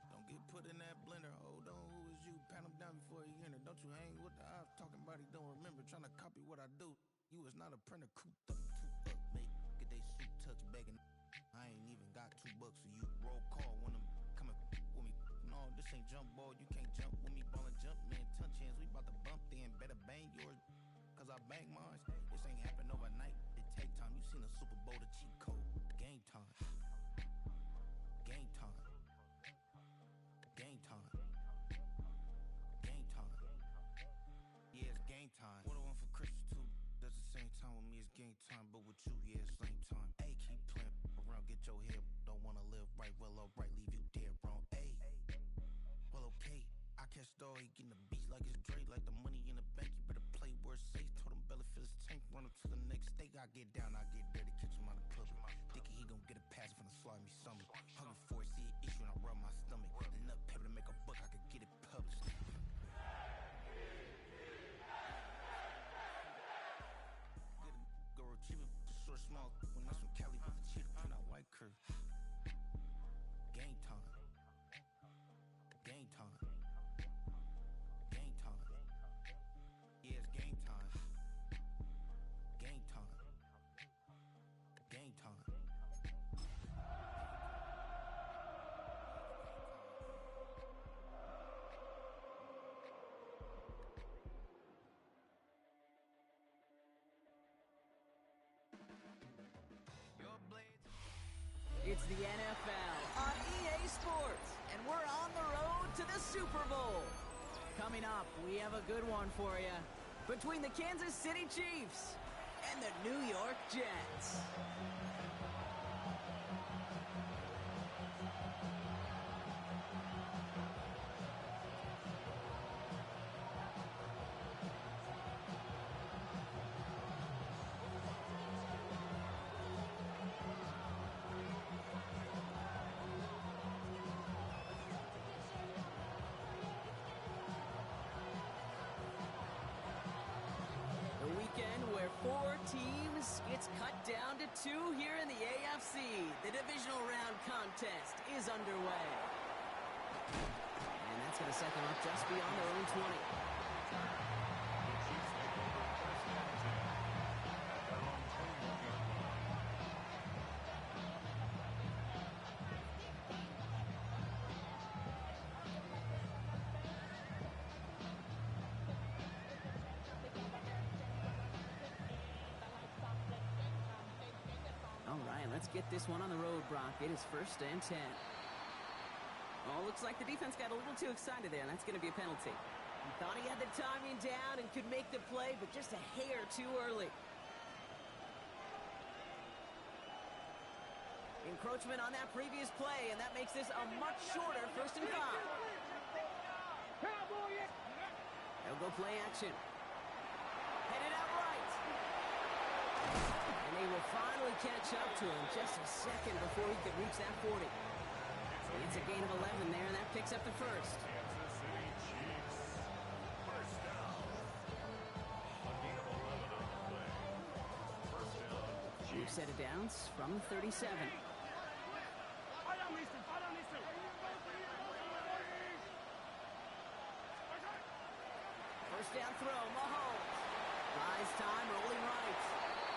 Don't get put in that blender. Hold on, who is you? Pat him down before he enter. Don't you hang with the ops talking about he don't remember. Trying to copy what I do. You is not a printer. Cooped up, mate. Get they suit touch begging. I ain't even got $2 for you. Roll call when I'm coming with me. No, this ain't jump ball. You can't jump with me. Ballin' jump, man. Touch hands. We bout to bump then. Better bang yours. Cause I bang mine. This ain't happen overnight. It take time. You seen a Super Bowl, the cheat code. Game time. Game time. Game time. Game time. Yeah, it's game time. What I want for Christmas too. Does the same time with me, it's game time. But with you, yeah, it's same time. Hey, keep playing around, get your head. Don't wanna live right, well, alright, leave you dead wrong. Hey, well, okay. I catch dog, he getting the beat like it's Dre, like the money in the bank. You better play where it's safe. Told him Belly fill his tank, run him to the next state. I get down, I get dirty, catch him out of public. Thinking he gon' get a pass from the slimy stomach. Hungry for it, see an issue and I rub my stomach. Enough paper to make a book, I could get it published. Go retrieve it, short, small. When that's from Cali with the cheetah print out white curve. Game time. Game time. Game time. Yeah, it's game time. Game time. Game time. It's the NFL on EA Sports, and we're on the road to the Super Bowl. Coming up, we have a good one for you. Between the Kansas City Chiefs and the New York Jets. Where 4 teams gets cut down to 2 here in the AFC. The divisional round contest is underway. And that's going to set them up just beyond their own 20. Let's get this one on the road, Brock. It is 1st and 10. Oh, looks like the defense got a little too excited there, and that's going to be a penalty. He thought he had the timing down and could make the play, but just a hair too early. Encroachment on that previous play, and that makes this a much shorter 1st and 5. They'll go play action. Headed out right. And they will finally catch up to him just a second before he could reach that 40. It's a gain of 11 there, and that picks up the 1st. Kansas City Chiefs. 1st down. A gain of 11 on the play. 1st down. Chiefs set it down from 37. First down throw, Mahomes. Buys time, rolling right.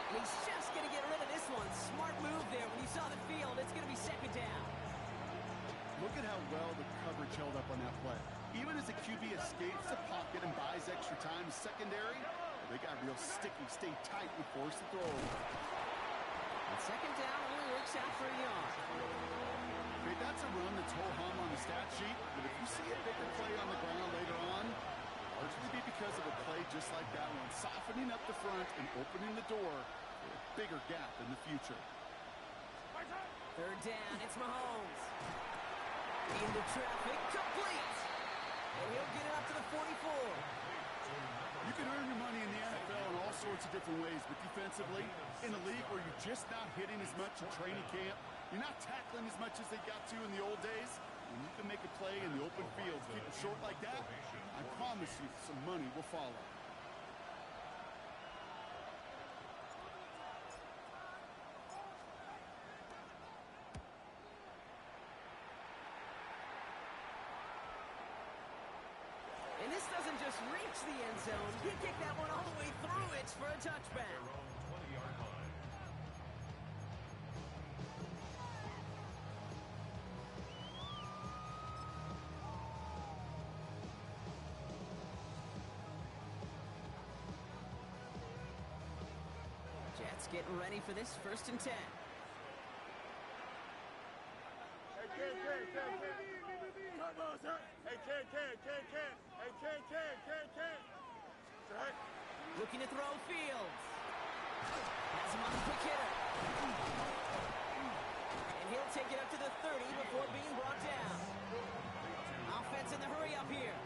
And he's just going to get rid of this one. Smart move there. When you saw the field, it's going to be 2nd down. Look at how well the coverage held up on that play. Even as the QB escapes the pocket and buys extra time secondary, they got real sticky, stay tight, and force the throw. And 2nd down only works out for a yard. Great, that's a run that's ho-hum on the stat sheet, but if you see a bigger play on the ground later on, largely be because of a play just like that one, softening up the front and opening the door for a bigger gap in the future. 3rd down, it's Mahomes. Into traffic, complete. And he'll get it up to the 44. You can earn your money in the NFL in all sorts of different ways, but defensively, in a league where you're just not hitting as much in training camp, you're not tackling as much as they got to in the old days, and you can make a play in the open field, keep it short like that, I promise you some money will follow. almost reached the end zone. He kicked that one all the way through it for a touchback. Their own 20-yard line. Jets getting ready for this 1st and 10. Looking to throw Fields. Has him on the quick hitter. And he'll take it up to the 30 before being brought down. Offense in the hurry up here.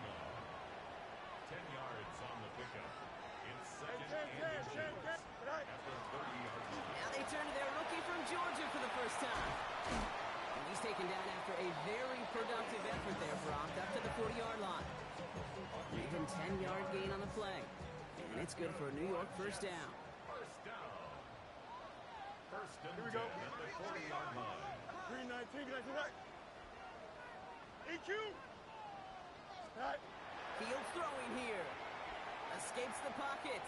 10 yards on the pickup. It's second and 2 after 30-yard line. Now they turn to their rookie from Georgia for the first time. And he's taken down after a very productive effort there, Brock, up to the 40-yard line. Even 10-yard gain on the play. And it's good for a New York first down. First down. First and 10 at the 40-yard line. 319, EQ. Fields throwing here. Escapes the pocket.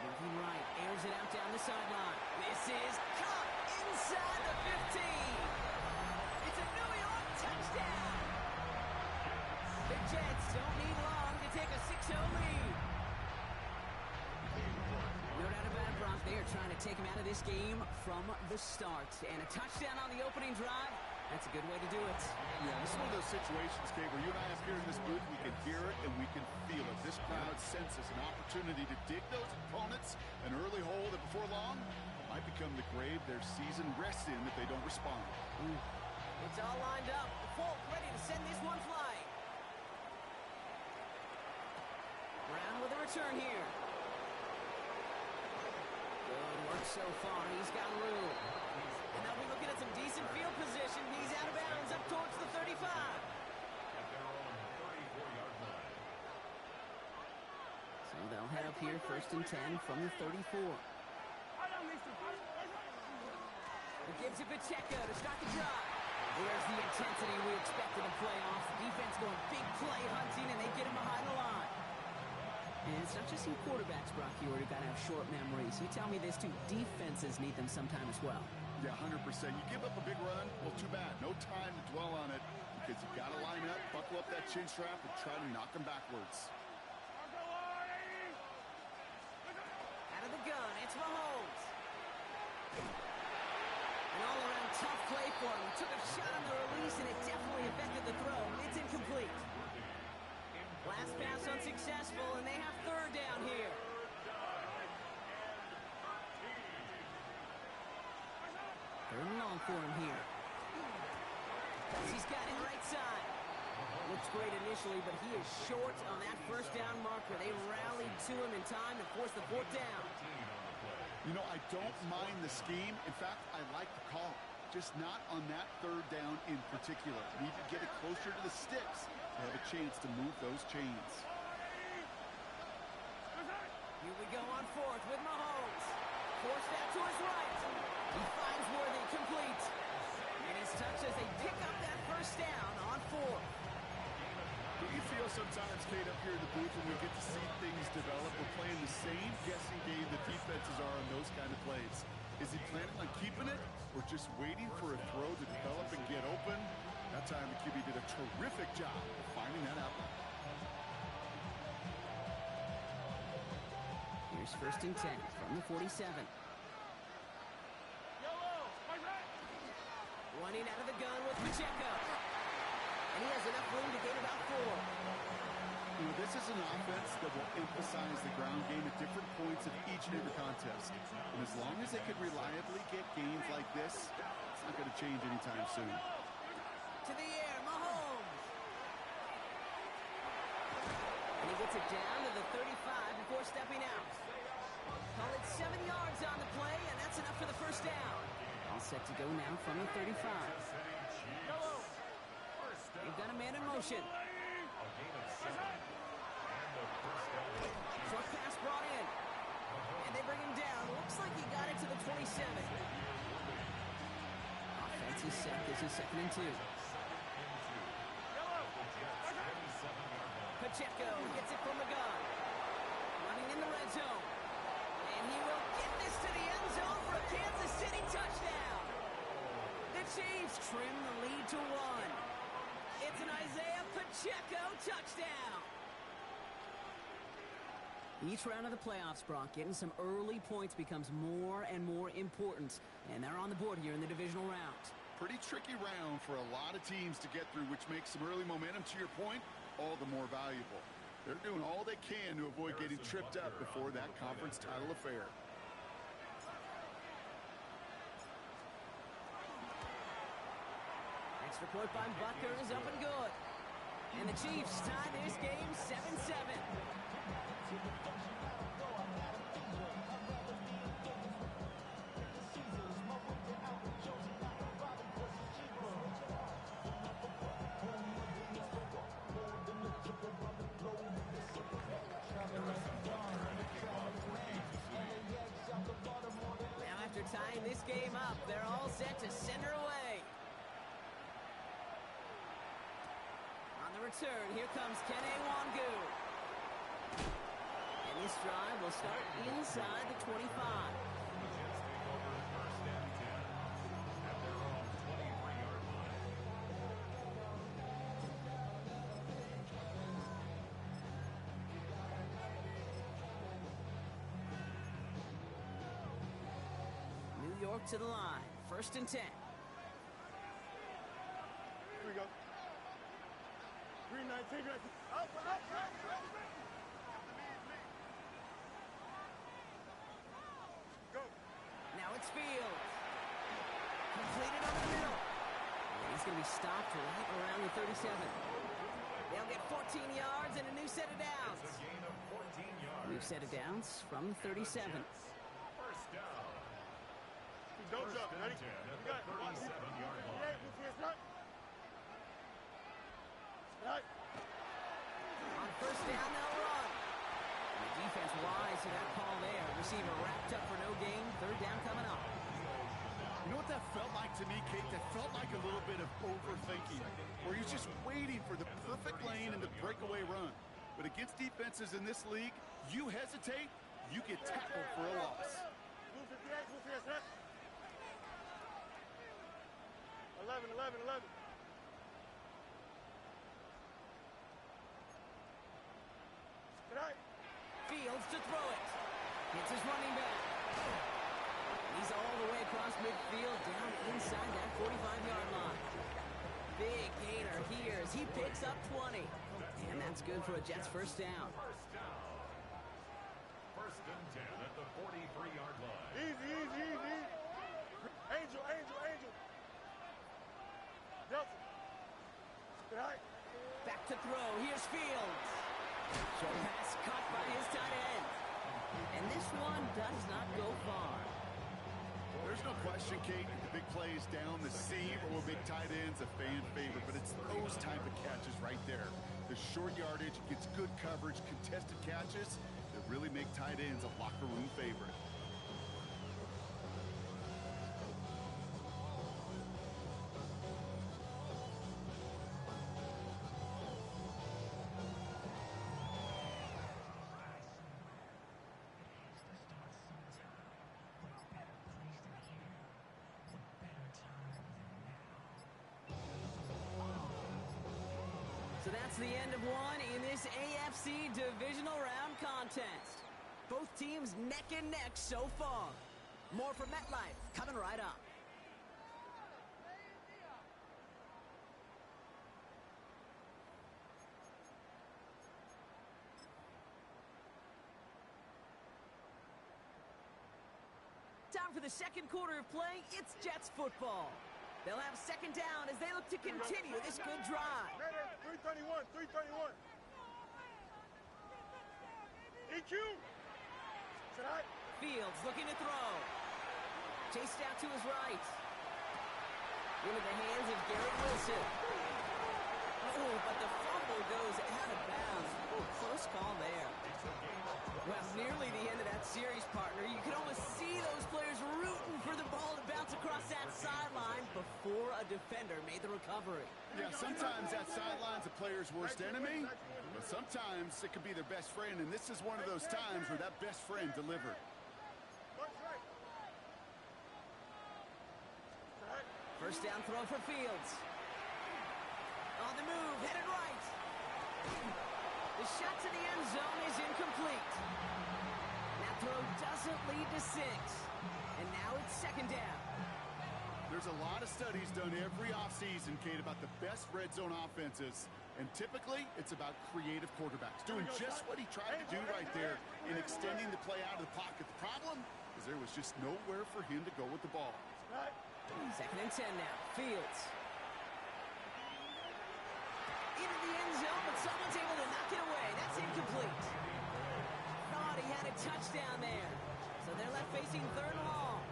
Moving right, airs it out down the sideline. This is caught inside the 15. It's a New York touchdown. The Jets don't need long to take a 6-0 lead. No doubt about it, Brock. They are trying to take him out of this game from the start. And a touchdown on the opening drive, that's a good way to do it. Yeah, this is one of those situations, Kate, where you and I up here in this booth, we can hear it and we can feel it. This crowd senses an opportunity to dig those opponents an early hole that before long might become the grave their season rests in if they don't respond. It's all lined up. Folk ready to send this one flying. Brown with a return here. Good work so far. He's got room. And they'll be looking at some decent field position. He's out of bounds up towards the 35. At their own 34-yard line. So they'll head up here 1st and 10 from the 34. It gives it Pacheco to start the drive. Where's the intensity we expected in playoffs? Defense going big play hunting, and they get him behind the line. And it's not just in quarterbacks, Brock, you already got to have short memories. You tell me this too, defenses need them sometime as well. Yeah, 100%. You give up a big run, well, too bad. No time to dwell on it because you've got to line up, buckle up that chin strap, and try to knock them backwards. Out of the gun, it's Mahomes. An all-around tough play for him. Took a shot on the release, and it definitely affected the throw. It's incomplete. Last pass unsuccessful, and they have 3rd down here. 3rd and long for him here. He's got it right side. Looks great initially, but he is short on that 1st down marker. They rallied to him in time to force the 4th down. You know, I don't mind the scheme. In fact, I like the call. Just not on that 3rd down in particular. Need to get it closer to the sticks to have a chance to move those chains. Here we go on 4th with Mahomes. Forced out to his right. He finds Worthy complete. And he's touched as they pick up that 1st down on 4th. Do you feel sometimes, Kate, up here in the booth when we get to see things develop, we're playing the same guessing game the defenses are on those kind of plays? Is he planning on keeping it or just waiting for a throw to develop and get open? That time the QB did a terrific job of finding that out. Here's 1st and 10 from the 47. Running out of the gun with Pacheco. And he has enough room to gain about 4. You know, this is an offense that will emphasize the ground game at different points of each and every contest. And as long as they can reliably get games like this, it's not going to change anytime soon. To the air, Mahomes. And he gets it down to the 35 before stepping out. Call it 7 yards on the play, and that's enough for the 1st down. All set to go now from the 35. They've got a man in motion. Short pass brought in. And they bring him down. Looks like he got it to the 27. Offense is set. This is 2nd and 2. Pacheco gets it from the gun. Running in the red zone. And he will get this to the end zone for a Kansas City touchdown. The Chiefs trim the lead to 1. It's an Isaiah Pacheco touchdown. Each round of the playoffs, Brock, getting some early points becomes more and more important. And they're on the board here in the divisional round. Pretty tricky round for a lot of teams to get through, which makes some early momentum, to your point, all the more valuable. They're doing all they can to avoid getting tripped up before that conference title affair. Extra point by Butker is up and good. And the Chiefs tie this game 7-7. Now after tying this game up, they're all set to send her away. On the return, here comes Kene Wangu. And this drive will start inside the 25. New York to the line. 1st and 10. Here we go. 319. Up. Go. Now it's Fields. Completed over the middle. And he's going to be stopped right around the 37. They'll get 14 yards and a new set of downs. A gain of 14 yards. New set of downs from the 37. First down. Don't First jump. and Ready? 10 at You the got it. 37-yard line. Right. On first down, they'll run. And the defense wise to that call there. Receiver wrapped up for no gain. 3rd down coming up. You know what that felt like to me, Kate? That felt like a little bit of overthinking, where he's just waiting for the perfect lane and the breakaway run. But against defenses in this league, you hesitate, you get tackled for a loss. Move 58, right? 11. Right. Fields to throw it. It's his running back. He's all the way across midfield, down inside that 45-yard line. Big gainer here as he picks up 20. And that's good for a Jets first down. First down. 1st and 10 at the 43-yard line. Easy. Angel. Nelson. Right. Back to throw. Here's Fields. Short pass caught by his tight end. And this one does not go far. There's no question, Kate, the big plays down the seam or big tight ends, a fan favorite, but it's those type of catches right there. The short yardage, gets good coverage, contested catches that really make tight ends a locker room favorite. So that's the end of one in this AFC Divisional Round contest. Both teams neck and neck so far. More from MetLife coming right up. Time for the second quarter of play. It's Jets football. They'll have 2nd down as they look to continue this good drive. 331. EQ. Right. Fields looking to throw. Chased out to his right. Into the hands of Garrett Wilson. Oh, but the fumble goes out of bounds. Oh, close call there. Well, nearly the end of that series, partner. You can almost see those players rooting for the ball to bounce across that sideline before a defender made the recovery. Yeah, sometimes that sideline's a player's worst enemy, but sometimes it can be their best friend, and this is one of those times where that best friend delivered. First down throw for Fields. On the move, headed right. The shot to the end zone is incomplete. That throw doesn't lead to 6. And now it's second down. There's a lot of studies done every offseason, Kate, about the best red zone offenses. And typically, it's about creative quarterbacks, doing just what he tried to do right there in extending the play out of the pocket. The problem is there was just nowhere for him to go with the ball. Second and 10 now. Fields. Into the end zone, but someone's able to knock it away. That's incomplete. Thought he had a touchdown there. So they're left facing third and long.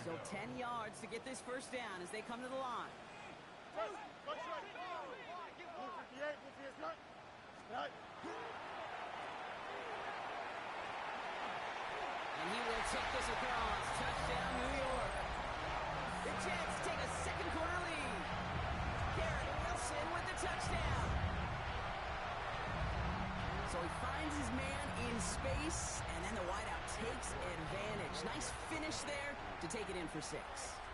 Still 10 yards to get this first down as they come to the line. And he will take this across. Touchdown, New York. The Jets take a second quarter lead. Garrett Wilson with the touchdown. So he finds his man in space, and then the wideout takes advantage. Nice finish there to take it in for 6.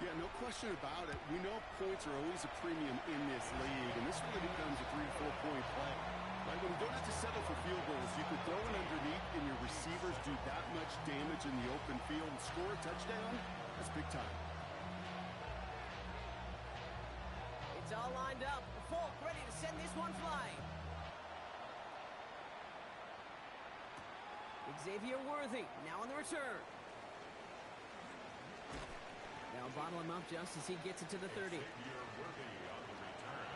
Yeah, no question about it. We know points are always a premium in this league, and this really becomes a 3- to 4-point play. Right, when you don't have to settle for field goals, you can throw it underneath, and your receivers do that much damage in the open field and score a touchdown. That's big time. It's all lined up. Folk ready to send this one flying. Xavier Worthy now on the return. Now bottle him up just as he gets it to the 30. Xavier Worthy on the return.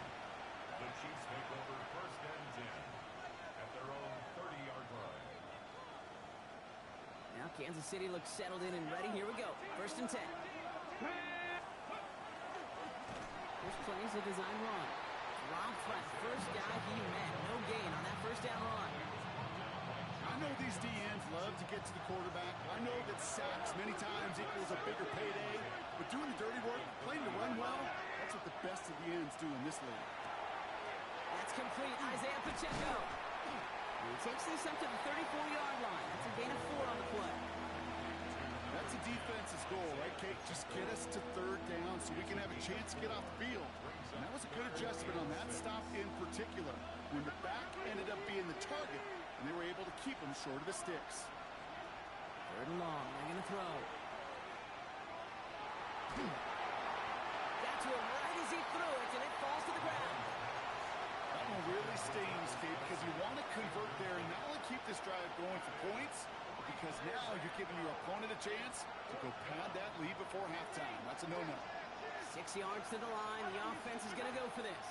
The Chiefs take over first and 10 at their own 30-yard line. Now Kansas City looks settled in and ready. Here we go. First and 10. First play is a design run. Rob Fleck, first guy he met. No gain on that first down run. I know these DNs love to get to the quarterback. I know that sacks many times equals a bigger payday. But doing the dirty work, playing to run well, that's what the best of the ends do in this league. That's complete. Isaiah Pacheco. He takes this up to the 34-yard line. That's a gain of 4 on the play. That's a defense's goal, right, Kate? Just get us to third down so we can have a chance to get off the field. And that was a good adjustment on that stop in particular, when the back ended up being the target, and they were able to keep him short of the sticks. Third and long. They're going to throw. Got to him right as he threw it, and it falls to the ground. That one really stings, Kate, because you want to convert there and not only keep this drive going for points, but because now you're giving your opponent a chance to go pad that lead before halftime. That's a no-no. 6 yards to the line. The offense is going to go for this.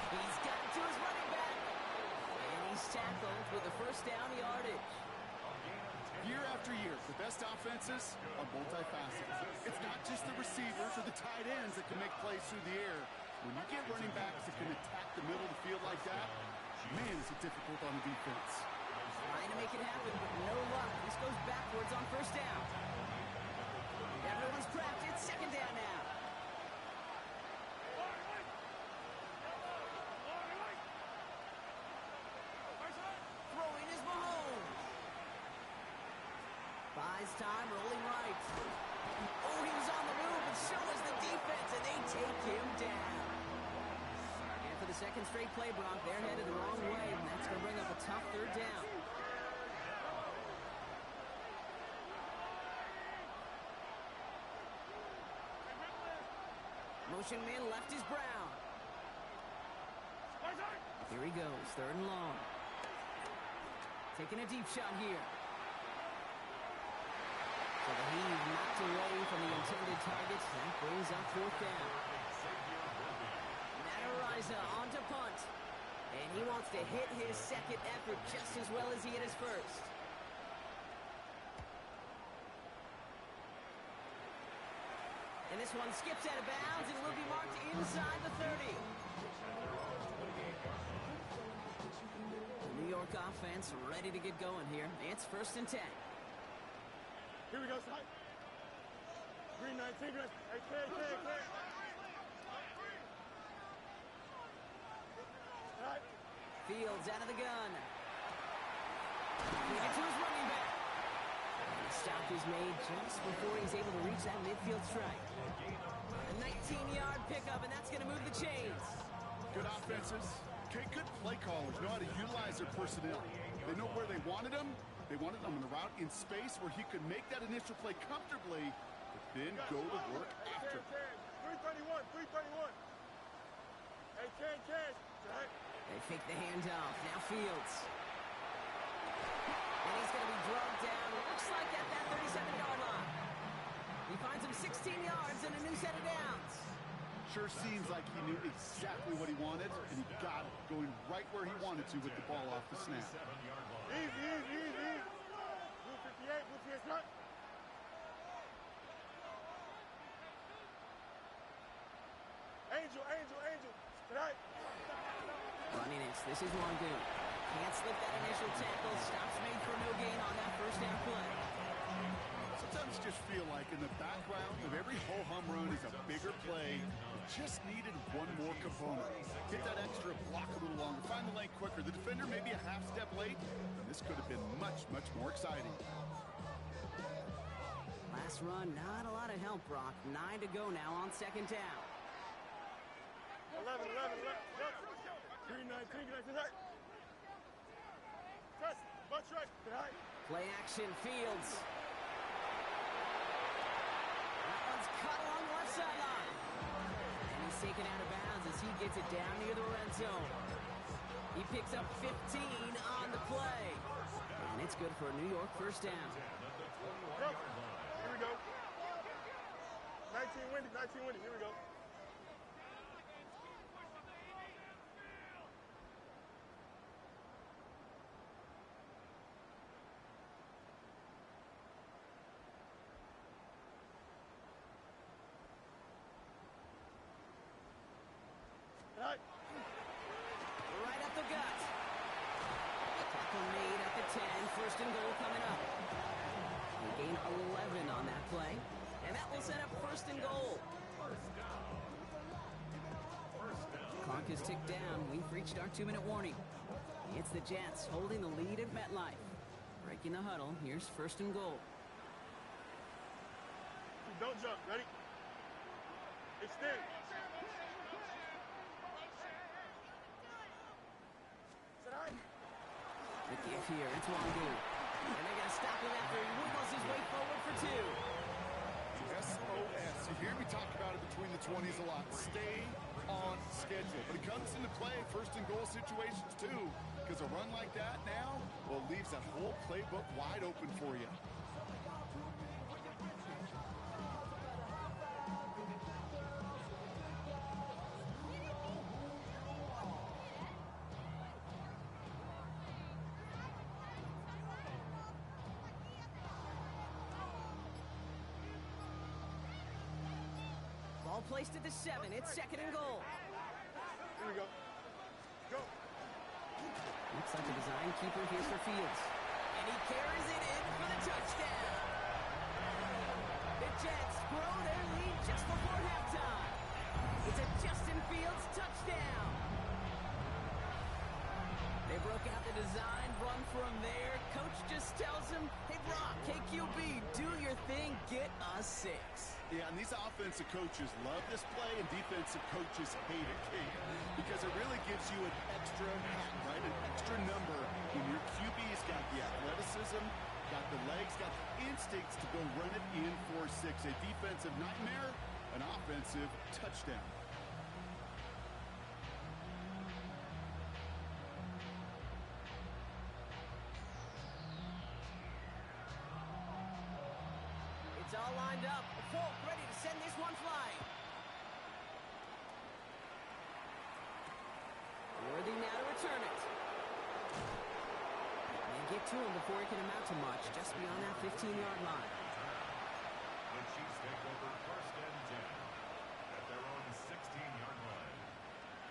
He's got it to his running back. And he's tackled with the first down yardage. Year after year, the best offenses are multifaceted. It's not just the receivers or the tight ends that can make plays through the air. When you get running backs that can attack the middle of the field like that, man, is it difficult on the defense. Trying to make it happen, but no luck. This goes backwards on first down. Everyone's prepped. It's second down now. Throwing is Mahomes. Buys time, rolling right. Oh, he was on the move, but so was the defense, and they take him down. And for the second straight play, Brock, they're headed the wrong way, and that's going to bring up a tough third down. Motion man left is Brown. Here he goes, third and long. Taking a deep shot here. So the heave knocked away from the intended targets. That brings up fourth down. Matt Araiza on to punt. And he wants to hit his second effort just as well as he hit his first. And this one skips out of bounds and will be marked inside the 30. The New York offense ready to get going here. It's first and 10. Here we go, son. Green 19, green. Hey, K. Right. Fields out of the gun. Lead it to his running back. And the stop is made just before he's able to reach that midfield strike. A 19-yard pickup, and that's going to move the chains. Good offenses. Okay, good play callers know how to utilize their personnel. They know where they wanted them. They wanted them on the route in space where he could make that initial play comfortably, but then go to work after. 331. Hey, Ken. Right. They fake the handoff. Now Fields. And he's going to be drugged down. Looks like at that 37-yard line. He finds him 16 yards and a new set of downs. Sure seems like he knew exactly what he wanted, and he got it, going right where he wanted to with the ball off the snap. Easy. Blue 58, blue 58, right. Angel. Right. Running it. This is Longoon. Can't slip that initial tackle. Stops made for no gain on that first down play. Sometimes you just feel like in the background of every ho-hum run is a bigger play. It just needed one more component. Get that extra block a little longer. Find the lane quicker. The defender may be a half step late, and this could have been much, much more exciting. Last run, not a lot of help, Brock. 9 to go now on second down. 11. Green 19, right. Press, butt right. Right. Play action, Fields. That one's cut along the left sideline. And he's taken out of bounds as he gets it down near the red zone. He picks up 15 on the play. And it's good for a New York first down. Here we go. 19 winning. Here we go. Right up the gut. Tackle made at the 10. First and goal coming up. They gain 11 on that play. And that will set up first and goal. Clock is ticked down. We've reached our 2-minute warning. It's the Jets holding the lead at MetLife. Breaking the huddle. Here's first and goal. Don't jump. Ready? Extend. The give here, it's Longoon. And they're going to stop him after he wiggles his way forward for 2. SOS. You hear me talk about it between the 20s a lot. Stay on schedule. But it comes into play first and goal situations too. Because a run like that now, well, leaves that whole playbook wide open for you. Ball placed at the 7. It's second and goal. Here we go. Go. Looks like a design keeper here for Fields. And he carries it in for the touchdown. The Jets grow their lead just before halftime. It's a Justin Fields touchdown. They broke out the design run from there. Coach just tells him, hey, Brock, KQB, do your thing, get us 6. Yeah, and these offensive coaches love this play, and defensive coaches hate it, because it really gives you an extra hat, right? An extra number when your QB's got the athleticism, got the legs, got the instincts to go run it in for 6. A defensive nightmare, an offensive touchdown. It's all lined up. Folk ready to send this one flying. Worthy now to return it. They get to him before he can amount to much, just beyond that 15-yard line. The Chiefs take over first and 10 at their own 16-yard line.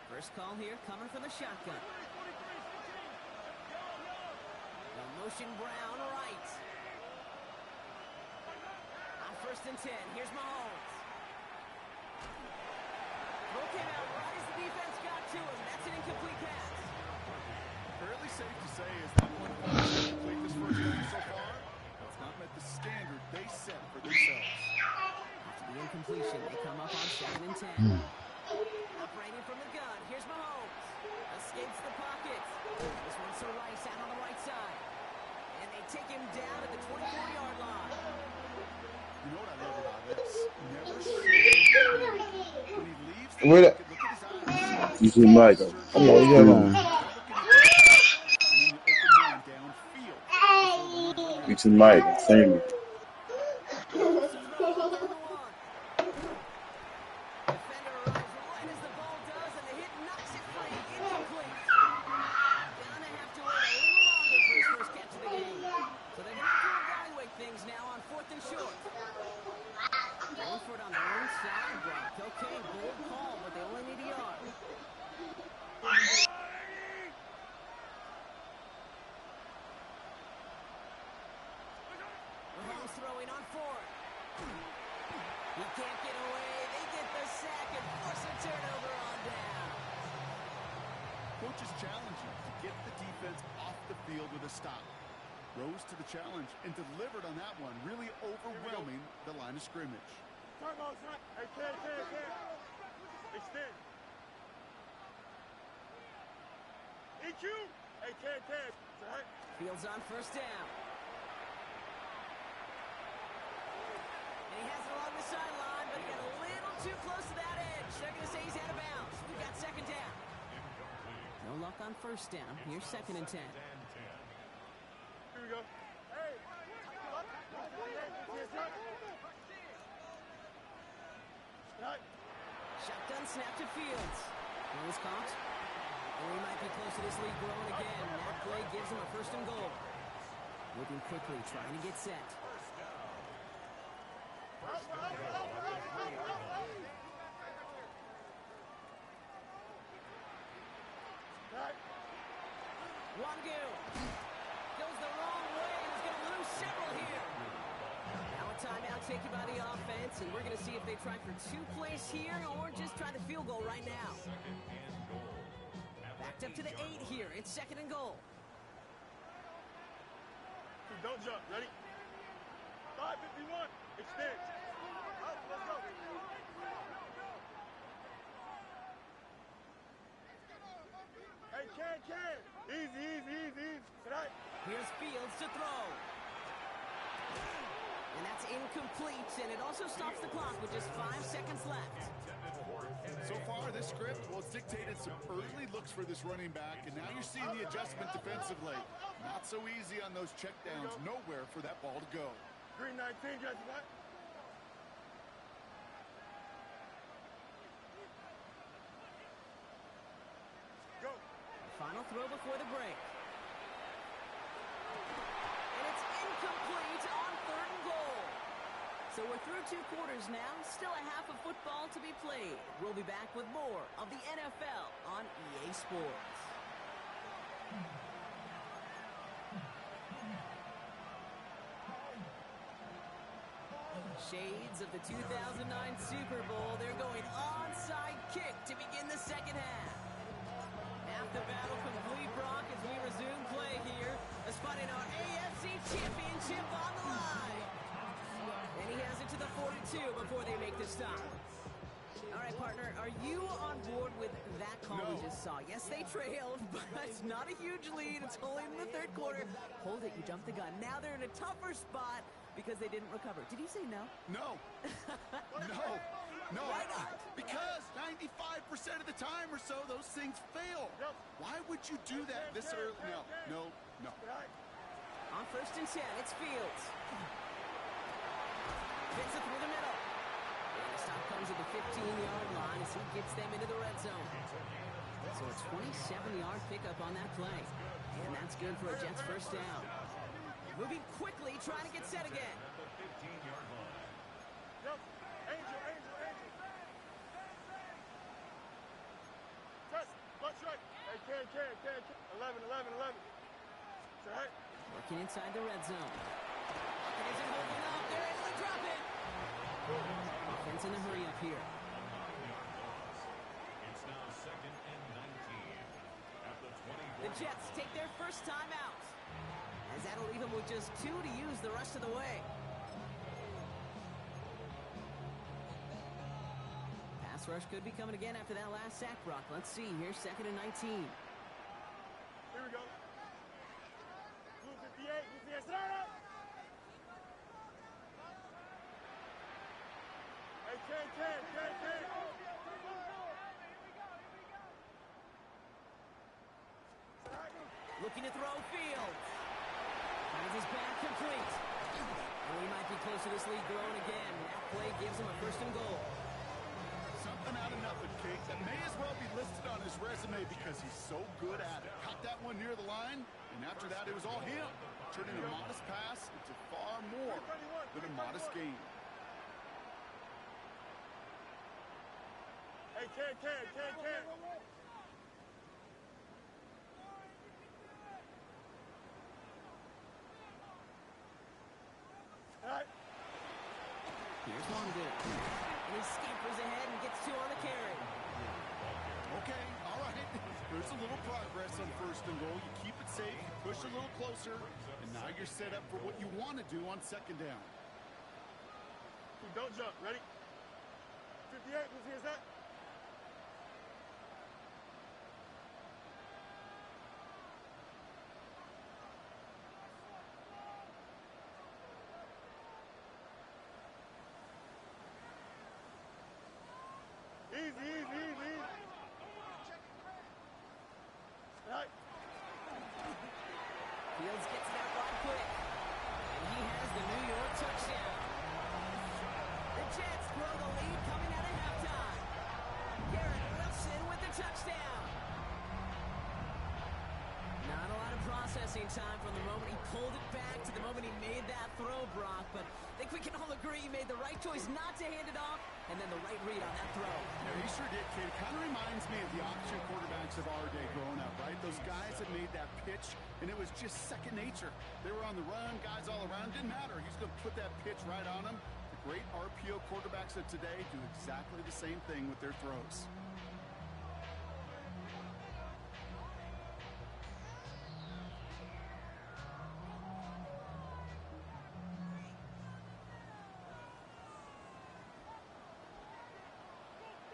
First call here, coming from the shotgun. The motion Brown right. On first and 10. Here's Mahomes. Throw came out right as the defense got to him. That's an incomplete pass. Fairly safe to say is that one complete this first game so far. It's not met the standard they set for themselves. After the incompletion, they come up on 2nd and 10. Operating from the gun. Here's Mahomes. Escapes the pocket. This one's to Rice out on the right side. And they take him down at the 24-yard line. You know what I love about this? Never when he leaves the Where pocket, look at his eyes. You see Michael. Come on, you got on. You see Michael. Sing it. Throwing on 4th. He can't get away. They get the sack and force a turnover on down. Coaches challenge you to get the defense off the field with a stop. Rose to the challenge and delivered on that one, really overwhelming the line of scrimmage. Timeout, son. Hey, can't. Extend. EQ. Hey, can't. Son. Fields on 1st down. He has it along the sideline, but he got a little too close to that edge. They're going to say he's out of bounds. We've got 2nd down. No luck on 1st down. Here's 2nd and 10. Here we go. Hey. Shotgun snap to Fields. Rose caught. And we might be close to this lead growing again. That play gives him a 1st and goal. Moving quickly, trying to get set. Wangu goes the wrong way. He's going to lose several here. Now a timeout taken by the offense, and we're going to see if they try for 2 plays here or just try the field goal right now. Backed up to the 8 here. It's 2nd and goal. Don't jump. Ready? 5:51. Extend. Let's go. Hey, can. Easy. Tonight. Here's Fields to throw. And that's incomplete, and it also stops the clock with just 5 seconds left. So far, this script, well, it's dictated some early looks for this running back, and now you're seeing the adjustment defensively. Not so easy on those checkdowns. Nowhere for that ball to go. Green 19, Jesse, what? Go. Final throw before the break. And it's incomplete on 3rd and goal. So we're through 2 quarters now. Still a half of football to be played. We'll be back with more of the NFL on EA Sports. Shades of the 2009 Super Bowl. They're going onside kick to begin the 2nd half. Half the battle complete, Brock, as we resume play here. A spot in our AFC Championship on the line. And he has it to the 42 before they make the stop. All right, partner, are you on board with that call we just saw? Yes, they trailed, but it's not a huge lead. It's only in the 3rd quarter. Hold it, you jumped the gun. Now they're in a tougher spot because they didn't recover. Did you say no? No. No. Why not? Because 95% of the time or so, those things fail. Why would you do that this early? No. On 1st and 10, it's Fields. Fits it through the middle. And the stop comes at the 15-yard line as he gets them into the red zone. So a 27-yard pickup on that play. And that's good for a Jets 1st down. Moving quickly, trying to get set again. Angel. Press. Watch right. Hey, can. 11. Working inside the red zone. It isn't holding up. They're able to drop it. defense in the hurry-up here. It's now 2nd and 19 at the 20. The Jets take their first time out, as that'll leave them with just 2 to use the rest of the way. Pass rush could be coming again after that last sack, Brock. Let's see here, 2nd and 19. Here we go. Blue 58, blue 58, start up! Hey, Ken. Looking to throw Fields. Finds his back complete. And we might be close to this lead growing again. That play gives him a 1st and goal. Something out of nothing, Kate. That may as well be listed on his resume because he's so good at it. Caught that one near the line, and after that, it was all him. Turning a modest pass into far more than a modest gain. Hey, Ken. All right. Here's one good. And he scampers ahead and gets 2 on the carry. Okay, all right. There's a little progress on 1st and goal. You keep it safe, you push a little closer, and now you're set up for what you want to do on 2nd down. Don't jump. Ready? 58, blue 58, set. Easy. Right. Fields gets it out wide quick. And he has the New York touchdown. The Jets grow the lead coming out of halftime. Garrett Wilson with the touchdown. Not a lot of processing time from the moment he pulled it back to the moment he made that throw, Brock. But I think we can all agree he made the right choice not to hand it off, and then the right read on that throw. Yeah, he sure did, kid. It kind of reminds me of the option quarterbacks of our day growing up, right? Those guys that made that pitch, and it was just second nature. They were on the run, guys all around. Didn't matter. He's going to put that pitch right on them. The great RPO quarterbacks of today do exactly the same thing with their throws.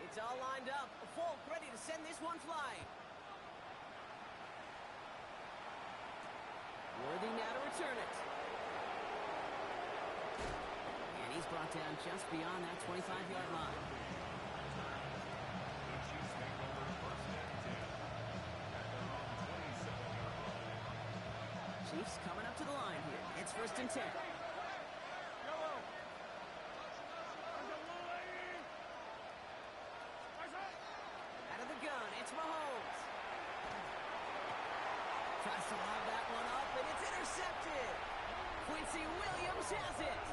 It's all lined up. Folk ready to send this one flying. Worthy now to return it. And he's brought down just beyond that 25-yard line. Chiefs coming up to the line here. It's 1st and 10. It's Mahomes. Tries to lob that one up, and it's intercepted. Quincy Williams has it.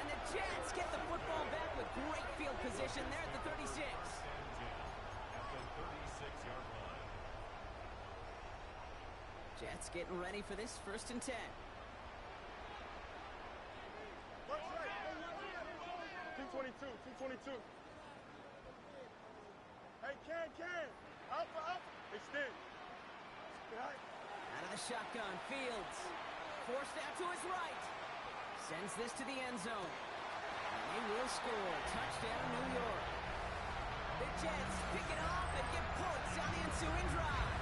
And the Jets get the football back with great field position there at the 36. At the 36-yard line. Jets getting ready for this 1st and 10. What's right? 222. Hey, Ken. Up. Extend. Right. Out of the shotgun, Fields. Forced out to his right. Sends this to the end zone. And they will score. Touchdown, New York. The Jets pick it up and get points on the ensuing drive.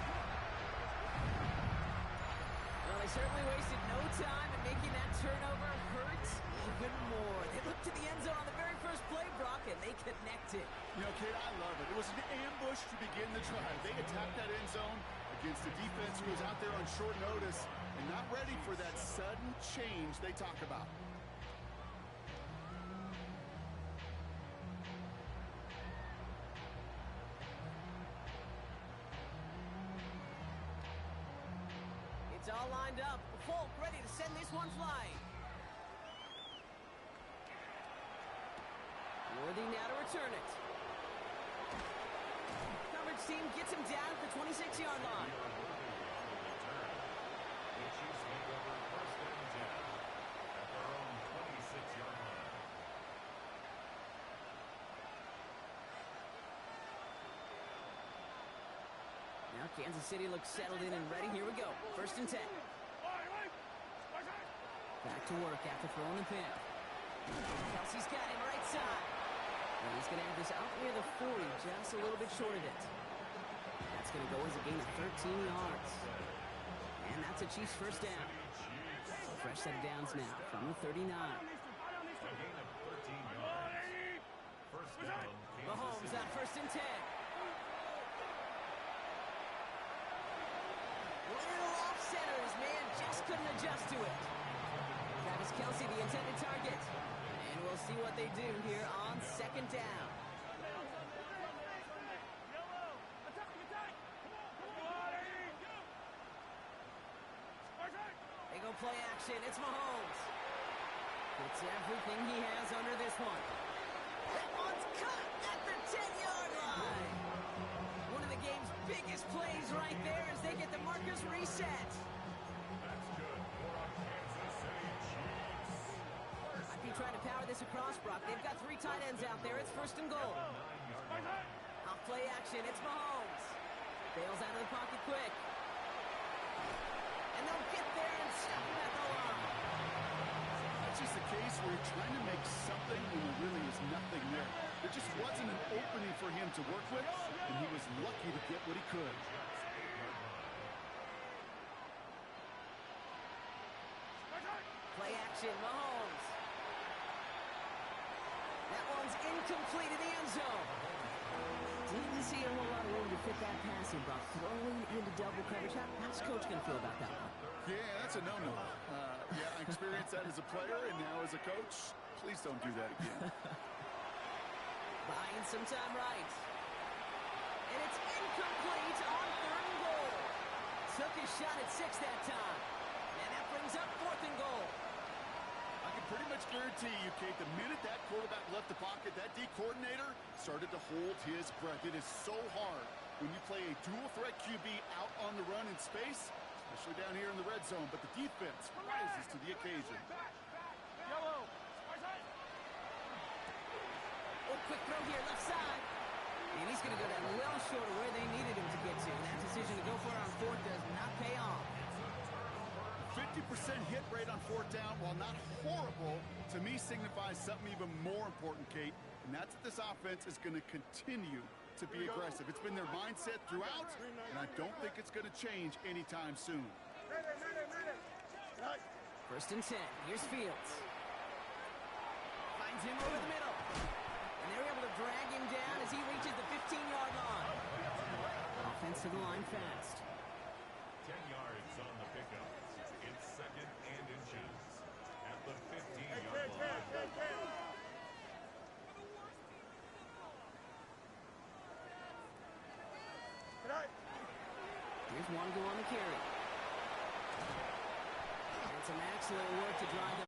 Well, they certainly wasted no time in making that turnover hurt even more. They looked to the end zone on the very first play, Brock, and they connected. You know, kid, I love it. It was an ambush to begin the drive. They attacked that end zone against a defense who was out there on short notice and not ready for that sudden change they talk about. It's all lined up. Folk ready to send this one flying. Worthy now to return it. Coverage team gets him down at the 26-yard line. The Chiefs make over 1st and 10 at their own 26-yard line. Kansas City looks settled in and ready. Here we go. 1st and 10. Back to work after throwing the pin. Kelsey's got him right side. And he's going to have this out near the 40, just a little bit short of it. That's going to go as a gain of 13 yards. And that's a Chiefs first down. Fresh set of downs now from the 39. Mahomes on 1st and 10. Little off center. His man just couldn't adjust to it. Travis Kelce, the intended target. And we'll see what they do here on 2nd down. They go play action. It's Mahomes. It's everything he has under this one. That one's cut at the 10-yard line. One of the game's biggest plays right there as they get the markers reset. That's good for our Kansas City Chiefs. Might be trying to power this across, Brock. They've got 3 tight ends out there. It's 1st and goal. Off play action. It's Mahomes. Bails out of the pocket quick. And they'll get there and stop him at the line. That's just a case where you're trying to make something when there really is nothing there. There just wasn't an opening for him to work with, and he was lucky to get what he could. Play action, Mahomes. That one's incomplete in the end zone. Didn't see a whole lot of room to fit that passing, but throwing into double coverage. How's Coach going to feel about that one? Yeah, that's a no-no. Yeah, I experienced that as a player, and now as a coach, please don't do that again. Buying some time right. And it's incomplete on 3rd and goal. Took his shot at 6 that time. And that brings up 4th and goal. I can pretty much guarantee you, Kate, the minute that quarterback left the pocket, that D coordinator started to hold his breath. It is so hard when you play a dual-threat QB out on the run in space, especially down here in the red zone, but the defense rises to the occasion. Oh, quick throw here, left side. And he's going to go down well short of where they needed him to get to. And that decision to go for it on 4th does not pay off. 50% hit rate on 4th down, while not horrible, to me signifies something even more important, Kate, and that's that this offense is going to continue to be aggressive. It's been their mindset throughout, and I don't think it's going to change anytime soon. 1st and 10. Here's Fields. Finds him over the middle. And they're able to drag him down as he reaches the 15-yard line. Offense to the line fast. 10 yards on the pickup. It's 2nd and inches at the 15-yard line. Here's one go on the carry. And some excellent work to drive the